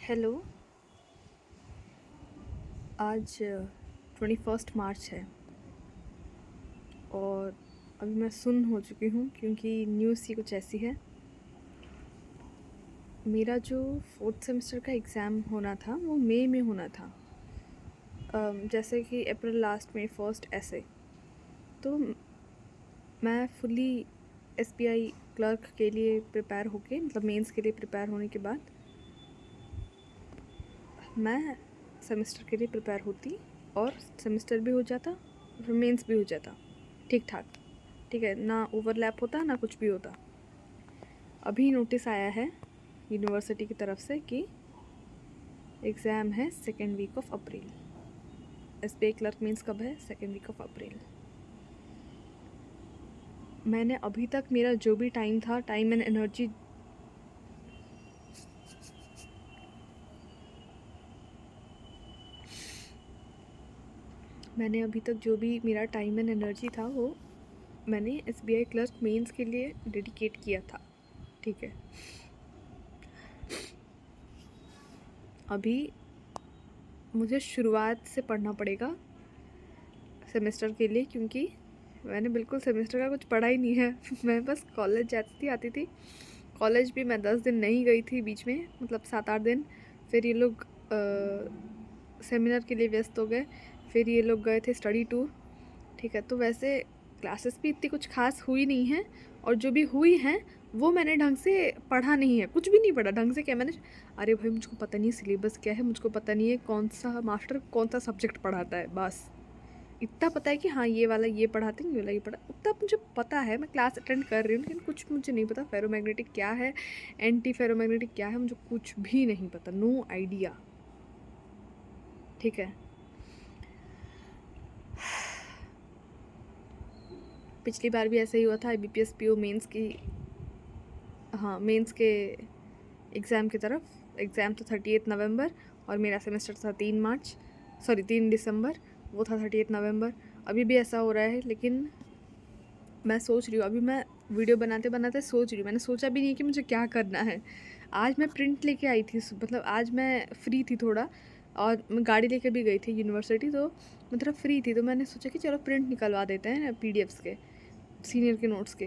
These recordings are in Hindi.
हेलो। आज 21 मार्च है और अभी मैं सुन्न हो चुकी हूँ क्योंकि न्यूज़ ही कुछ ऐसी है। मेरा जो 4th सेमेस्टर का एग्ज़ाम होना था वो मई में होना था, जैसे कि अप्रैल लास्ट में फर्स्ट ऐसे। तो मैं फुली एसबीआई क्लर्क के लिए प्रिपेयर होके, मतलब मेंस के लिए प्रिपेयर होने के बाद मैं सेमेस्टर के लिए प्रिपेयर होती और सेमेस्टर भी हो जाता और मेंस भी हो जाता ठीक ठाक। ठीक है, ना ओवरलैप होता ना कुछ भी होता। अभी नोटिस आया है यूनिवर्सिटी की तरफ से कि एग्ज़ाम है 2nd week of April. SBI clerk means कब है? 2nd वीक ऑफ अप्रैल। मैंने अभी तक मेरा जो भी टाइम था, टाइम एंड एनर्जी, मैंने अभी तक जो भी मेरा टाइम एंड एनर्जी था वो मैंने एसबीआई क्लर्क मेंस के लिए डेडिकेट किया था। ठीक है, अभी मुझे शुरुआत से पढ़ना पड़ेगा सेमेस्टर के लिए, क्योंकि मैंने बिल्कुल सेमेस्टर का कुछ पढ़ा ही नहीं है। मैं बस कॉलेज जाती थी, आती थी। कॉलेज भी मैं 10 दिन नहीं गई थी बीच में, मतलब 7-8 दिन। फिर ये लोग सेमिनार के लिए व्यस्त हो गए, फिर ये लोग गए थे स्टडी टूर। ठीक है, तो वैसे क्लासेस भी इतनी कुछ खास हुई नहीं हैं, और जो भी हुई हैं वो मैंने ढंग से पढ़ा नहीं है, कुछ भी नहीं पढ़ा ढंग से। क्या मैंने, अरे भाई मुझको पता नहीं सिलेबस क्या है, मुझको पता नहीं है कौन सा मास्टर कौन सा सब्जेक्ट पढ़ाता है, बस इतना पता है कि हाँ ये वाला ये पढ़ाते हैं, ये वाला ये पढ़ा, उतना मुझे पता है। मैं क्लास अटेंड कर रही हूँ लेकिन कुछ मुझे नहीं पता फेरोमैग्नेटिक क्या है, एंटी फेरोमैग्नेटिक क्या है, मुझे कुछ भी नहीं पता, नो आइडिया। ठीक है, पिछली बार भी ऐसा ही हुआ था IBPS PO मेंस की, हाँ मेंस के एग्ज़ाम की तरफ। एग्ज़ाम तो 30 नवंबर और मेरा सेमेस्टर था 3 दिसंबर, वो था 30 नवंबर। अभी भी ऐसा हो रहा है, लेकिन मैं सोच रही हूँ, अभी मैं वीडियो बनाते बनाते सोच रही हूँ, मैंने सोचा भी नहीं कि मुझे क्या करना है। आज मैं प्रिंट लेके आई थी, मतलब आज मैं फ्री थी थोड़ा, और मैं गाड़ी लेके भी गई थी यूनिवर्सिटी, तो मतलब फ्री थी, तो मैंने सोचा कि चलो प्रिंट निकलवा देते हैं PDFs के, सीनियर के नोट्स के।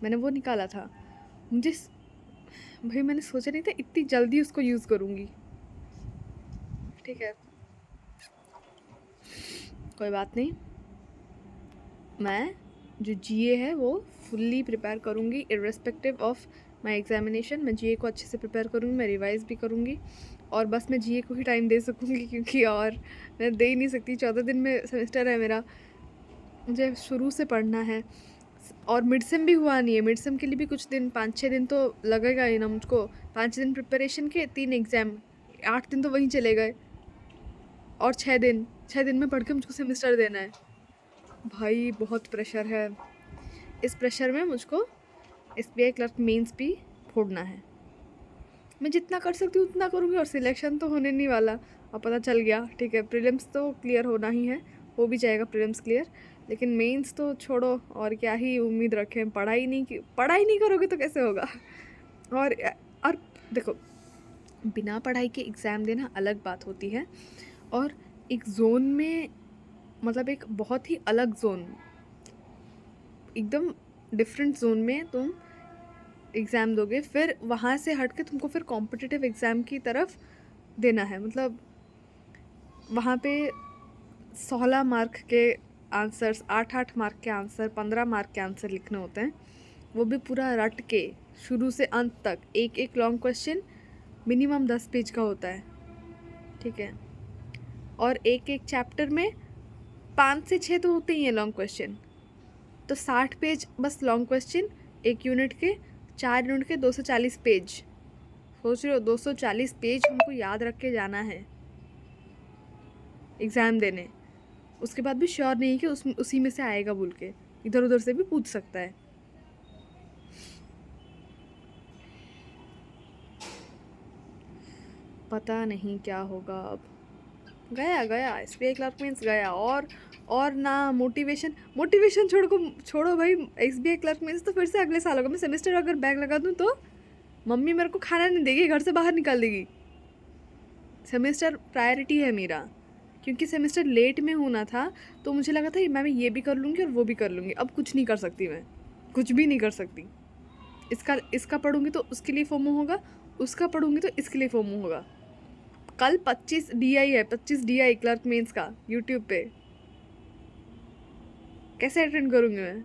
मैंने वो निकाला था। मुझे भाई मैंने सोचा नहीं था इतनी जल्दी उसको यूज़ करूँगी। ठीक है, कोई बात नहीं, मैं जो GA है वो फुल्ली प्रिपेयर करूँगी इर्रेस्पेक्टिव ऑफ माई एग्जामिनेशन। मैं GA को अच्छे से प्रिपेयर करूँगी, मैं रिवाइज़ भी करूँगी, और बस मैं GA को ही टाइम दे सकूँगी, क्योंकि और मैं दे ही नहीं सकती। 14 दिन में सेमेस्टर है मेरा, मुझे शुरू से पढ़ना है, और मिड सेम भी हुआ नहीं है। मिड सेम के लिए भी कुछ दिन, 5-6 दिन तो लगेगा ही ना मुझको। 5 दिन प्रिपरेशन के, 3 एग्ज़ाम, 8 दिन तो वहीं चले गए, और 6 दिन में पढ़ के मुझको सेमेस्टर देना है। भाई बहुत प्रेशर है, इस प्रेशर में मुझको SBI क्लर्क मेंस भी फोड़ना है। मैं जितना कर सकती हूँ उतना करूँगी, और सिलेक्शन तो होने नहीं वाला, और पता चल गया। ठीक है, प्रीलिम्स तो क्लियर होना ही है, हो भी जाएगा प्रीलिम्स क्लियर, लेकिन मेंस तो छोड़ो, और क्या ही उम्मीद रखें। पढ़ाई नहीं करोगे तो कैसे होगा। और और देखो, बिना पढ़ाई के एग्ज़ाम देना अलग बात होती है, और एक जोन में, मतलब एक बहुत ही अलग जोन, एकदम डिफरेंट जोन में तुम एग्ज़ाम दोगे, फिर वहाँ से हट के तुमको फिर कॉम्पिटिटिव एग्ज़ाम की तरफ देना है। मतलब वहाँ पे 16 मार्क के आंसर्स, 8-8 मार्क के आंसर, 15 मार्क के आंसर लिखने होते हैं, वो भी पूरा रट के शुरू से अंत तक। एक एक लॉन्ग क्वेश्चन मिनिमम 10 पेज का होता है। ठीक है, और एक एक चैप्टर में 5 से 6 तो होते ही हैं लॉन्ग क्वेश्चन, तो 60 पेज बस लॉन्ग क्वेश्चन, एक यूनिट के, 4 यूनिट के 240 पेज। सोच रहे हो, 240 पेज हमको याद रख के जाना है एग्ज़ाम देने। उसके बाद भी श्योर नहीं कि उसी में से आएगा बोल के, इधर उधर से भी पूछ सकता है। पता नहीं क्या होगा अब। गया SBI क्लर्क मीन्स गया, और ना मोटिवेशन छोड़ो भाई। SBI क्लर्क मीन्स तो फिर से अगले साल होगा। मैं सेमेस्टर अगर बैग लगा दूँ तो मम्मी मेरे को खाना नहीं देगी, घर से बाहर निकाल देगी। सेमेस्टर प्रायोरिटी है मेरा, क्योंकि सेमेस्टर लेट में होना था तो मुझे लगा था मैं ये भी कर लूँगी और वो भी कर लूँगी। अब कुछ नहीं कर सकती, मैं कुछ भी नहीं कर सकती। इसका पढ़ूँगी तो उसके लिए फोमो होगा, उसका पढ़ूँगी तो इसके लिए फोमो होगा। कल 25 DI है, 25 DI क्लर्क मेंस का यूट्यूब पे, कैसे अटेंड करूँगी मैं?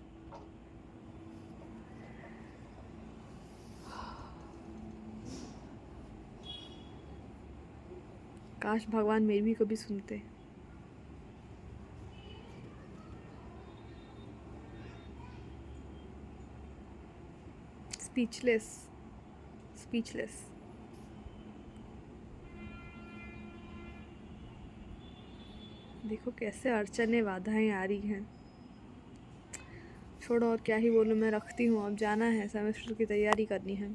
काश भगवान मेरी भी कभी सुनते। स्पीचलेस। देखो कैसे अड़चने बाधाएं आ रही हैं। छोड़ो, और क्या ही बोलूँ, मैं रखती हूँ, अब जाना है, सेमेस्टर की तैयारी करनी है।